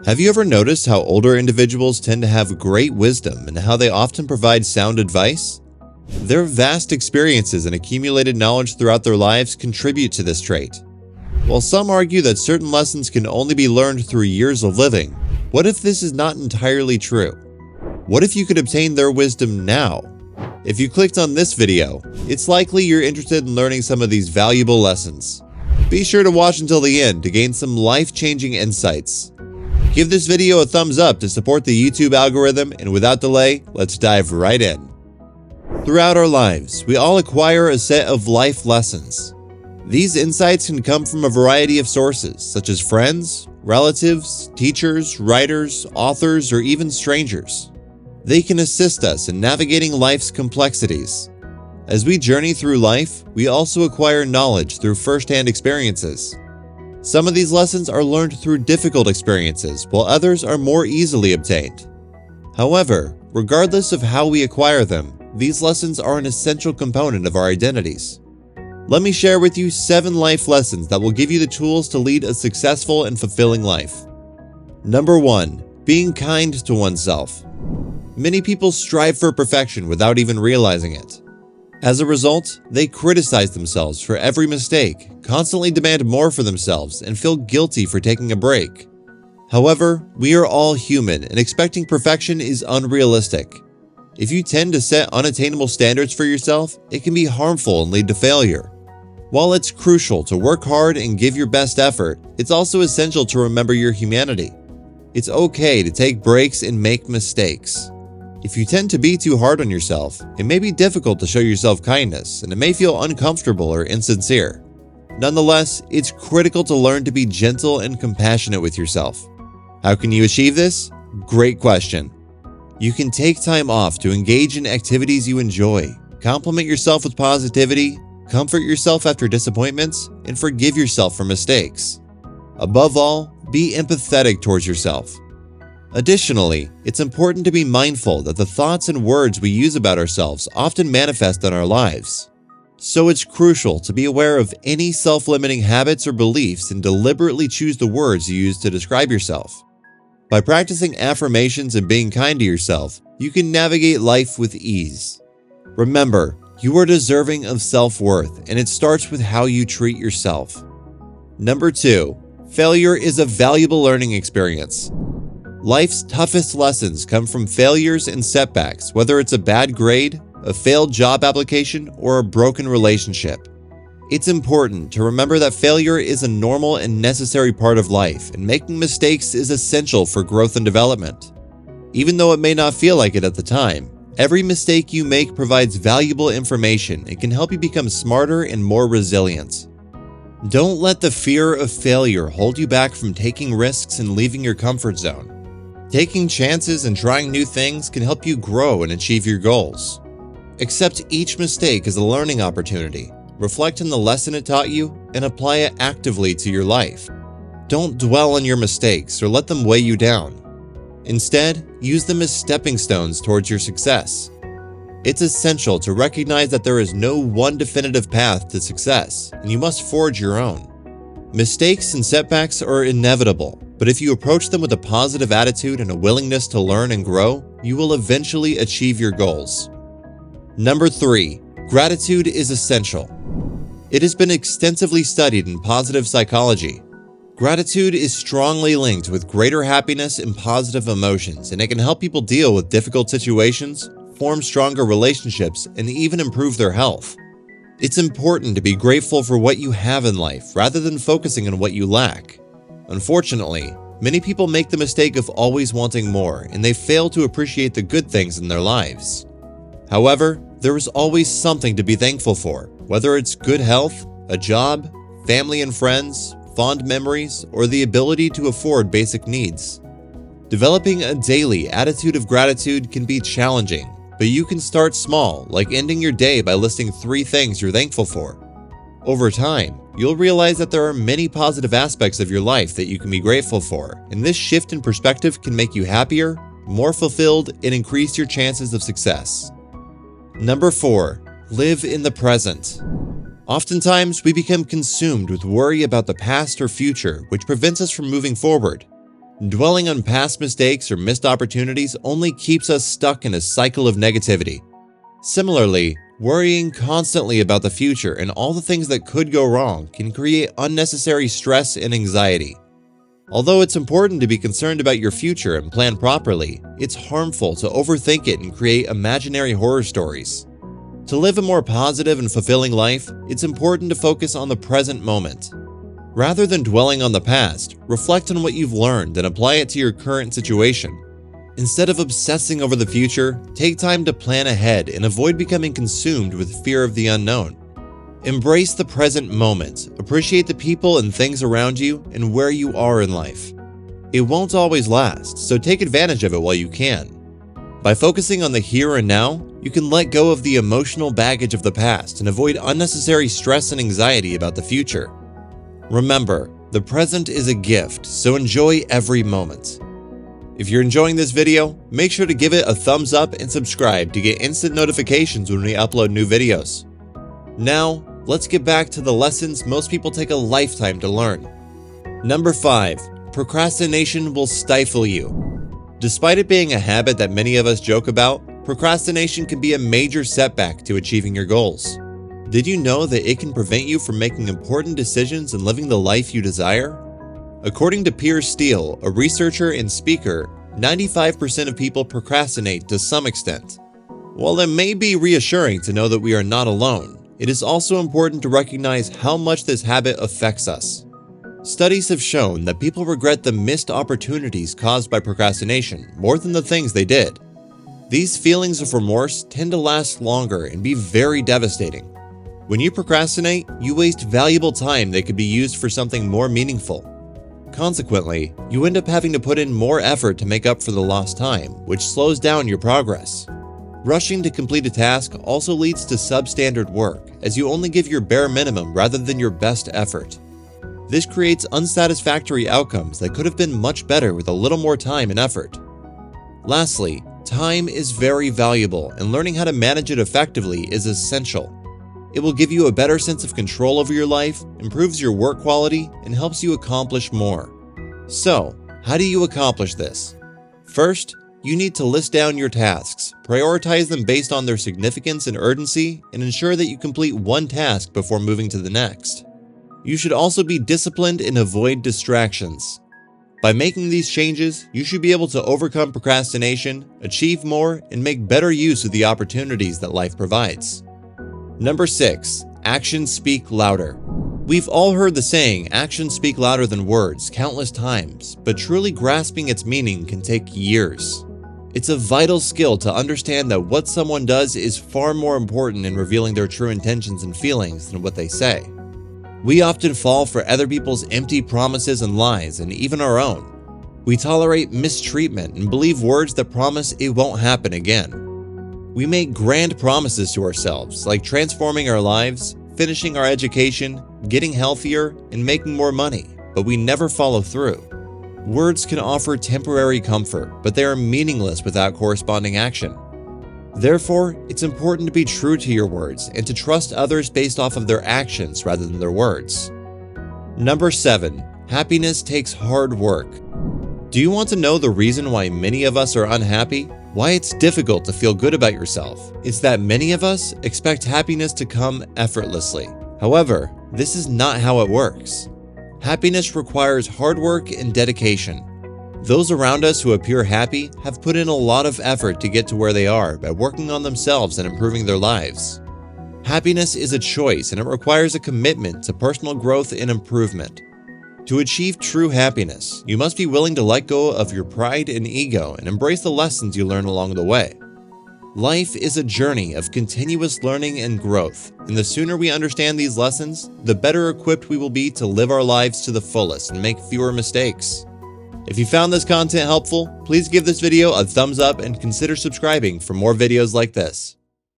Have you ever noticed how older individuals tend to have great wisdom and how they often provide sound advice? Their vast experiences and accumulated knowledge throughout their lives contribute to this trait. While some argue that certain lessons can only be learned through years of living, what if this is not entirely true? What if you could obtain their wisdom now? If you clicked on this video, it's likely you're interested in learning some of these valuable lessons. Be sure to watch until the end to gain some life-changing insights. Give this video a thumbs up to support the YouTube algorithm, and without delay, let's dive right in. Throughout our lives, we all acquire a set of life lessons. These insights can come from a variety of sources, such as friends, relatives, teachers, writers, authors, or even strangers. They can assist us in navigating life's complexities. As we journey through life, we also acquire knowledge through first-hand experiences. Some of these lessons are learned through difficult experiences, while others are more easily obtained. However, regardless of how we acquire them, these lessons are an essential component of our identities. Let me share with you 7 life lessons that will give you the tools to lead a successful and fulfilling life. Number 1. Being kind to oneself. Many people strive for perfection without even realizing it. As a result, they criticize themselves for every mistake, constantly demand more for themselves, and feel guilty for taking a break. However, we are all human, and expecting perfection is unrealistic. If you tend to set unattainable standards for yourself, it can be harmful and lead to failure. While it's crucial to work hard and give your best effort, it's also essential to remember your humanity. It's okay to take breaks and make mistakes. If you tend to be too hard on yourself, it may be difficult to show yourself kindness, and it may feel uncomfortable or insincere. Nonetheless, it's critical to learn to be gentle and compassionate with yourself. How can you achieve this? Great question. You can take time off to engage in activities you enjoy, compliment yourself with positivity, comfort yourself after disappointments, and forgive yourself for mistakes. Above all, be empathetic towards yourself. Additionally, it's important to be mindful that the thoughts and words we use about ourselves often manifest in our lives. So it's crucial to be aware of any self-limiting habits or beliefs and deliberately choose the words you use to describe yourself. By practicing affirmations and being kind to yourself, you can navigate life with ease. Remember, you are deserving of self-worth, and it starts with how you treat yourself. Number 2. Failure is a valuable learning experience. Life's toughest lessons come from failures and setbacks, whether it's a bad grade, a failed job application, or a broken relationship. It's important to remember that failure is a normal and necessary part of life, and making mistakes is essential for growth and development. Even though it may not feel like it at the time, every mistake you make provides valuable information and can help you become smarter and more resilient. Don't let the fear of failure hold you back from taking risks and leaving your comfort zone. Taking chances and trying new things can help you grow and achieve your goals. Accept each mistake as a learning opportunity, reflect on the lesson it taught you, and apply it actively to your life. Don't dwell on your mistakes or let them weigh you down. Instead, use them as stepping stones towards your success. It's essential to recognize that there is no one definitive path to success, and you must forge your own. Mistakes and setbacks are inevitable, but if you approach them with a positive attitude and a willingness to learn and grow, you will eventually achieve your goals. Number 3. Gratitude is essential. It has been extensively studied in positive psychology. Gratitude is strongly linked with greater happiness and positive emotions, and it can help people deal with difficult situations, form stronger relationships, and even improve their health. It's important to be grateful for what you have in life rather than focusing on what you lack. Unfortunately, many people make the mistake of always wanting more, and they fail to appreciate the good things in their lives. However, there is always something to be thankful for, whether it's good health, a job, family and friends, fond memories, or the ability to afford basic needs. Developing a daily attitude of gratitude can be challenging, but you can start small, like ending your day by listing 3 things you're thankful for. Over time, you'll realize that there are many positive aspects of your life that you can be grateful for, and this shift in perspective can make you happier, more fulfilled, and increase your chances of success. Number 4. Live in the present. Oftentimes, we become consumed with worry about the past or future, which prevents us from moving forward. Dwelling on past mistakes or missed opportunities only keeps us stuck in a cycle of negativity. Similarly, worrying constantly about the future and all the things that could go wrong can create unnecessary stress and anxiety. Although it's important to be concerned about your future and plan properly, it's harmful to overthink it and create imaginary horror stories. To live a more positive and fulfilling life, it's important to focus on the present moment. Rather than dwelling on the past, reflect on what you've learned and apply it to your current situation. Instead of obsessing over the future, take time to plan ahead and avoid becoming consumed with fear of the unknown. Embrace the present moment, appreciate the people and things around you and where you are in life. It won't always last, so take advantage of it while you can. By focusing on the here and now, you can let go of the emotional baggage of the past and avoid unnecessary stress and anxiety about the future. Remember, the present is a gift, so enjoy every moment. If you're enjoying this video, make sure to give it a thumbs up and subscribe to get instant notifications when we upload new videos. Now, let's get back to the lessons most people take a lifetime to learn. Number 5. Procrastination will stifle you. Despite it being a habit that many of us joke about, procrastination can be a major setback to achieving your goals. Did you know that it can prevent you from making important decisions and living the life you desire? According to Piers Steele, a researcher and speaker, 95% of people procrastinate to some extent. While it may be reassuring to know that we are not alone, it is also important to recognize how much this habit affects us. Studies have shown that people regret the missed opportunities caused by procrastination more than the things they did. These feelings of remorse tend to last longer and be very devastating. When you procrastinate, you waste valuable time that could be used for something more meaningful. Consequently, you end up having to put in more effort to make up for the lost time, which slows down your progress. Rushing to complete a task also leads to substandard work, as you only give your bare minimum rather than your best effort. This creates unsatisfactory outcomes that could have been much better with a little more time and effort. Lastly, time is very valuable, and learning how to manage it effectively is essential. It will give you a better sense of control over your life, improves your work quality, and helps you accomplish more. So, how do you accomplish this? First, you need to list down your tasks, prioritize them based on their significance and urgency, and ensure that you complete one task before moving to the next. You should also be disciplined and avoid distractions. By making these changes, you should be able to overcome procrastination, achieve more, and make better use of the opportunities that life provides. Number 6. Actions speak louder. We've all heard the saying, actions speak louder than words, countless times, but truly grasping its meaning can take years. It's a vital skill to understand that what someone does is far more important in revealing their true intentions and feelings than what they say. We often fall for other people's empty promises and lies, and even our own. We tolerate mistreatment and believe words that promise it won't happen again. We make grand promises to ourselves, like transforming our lives, finishing our education, getting healthier, and making more money, but we never follow through. Words can offer temporary comfort, but they are meaningless without corresponding action. Therefore, it's important to be true to your words and to trust others based off of their actions rather than their words. Number 7. Happiness takes hard work. Do you want to know the reason why many of us are unhappy? Why it's difficult to feel good about yourself? It's that many of us expect happiness to come effortlessly. However, this is not how it works. Happiness requires hard work and dedication. Those around us who appear happy have put in a lot of effort to get to where they are by working on themselves and improving their lives. Happiness is a choice, and it requires a commitment to personal growth and improvement. To achieve true happiness, you must be willing to let go of your pride and ego and embrace the lessons you learn along the way. Life is a journey of continuous learning and growth, and the sooner we understand these lessons, the better equipped we will be to live our lives to the fullest and make fewer mistakes. If you found this content helpful, please give this video a thumbs up and consider subscribing for more videos like this.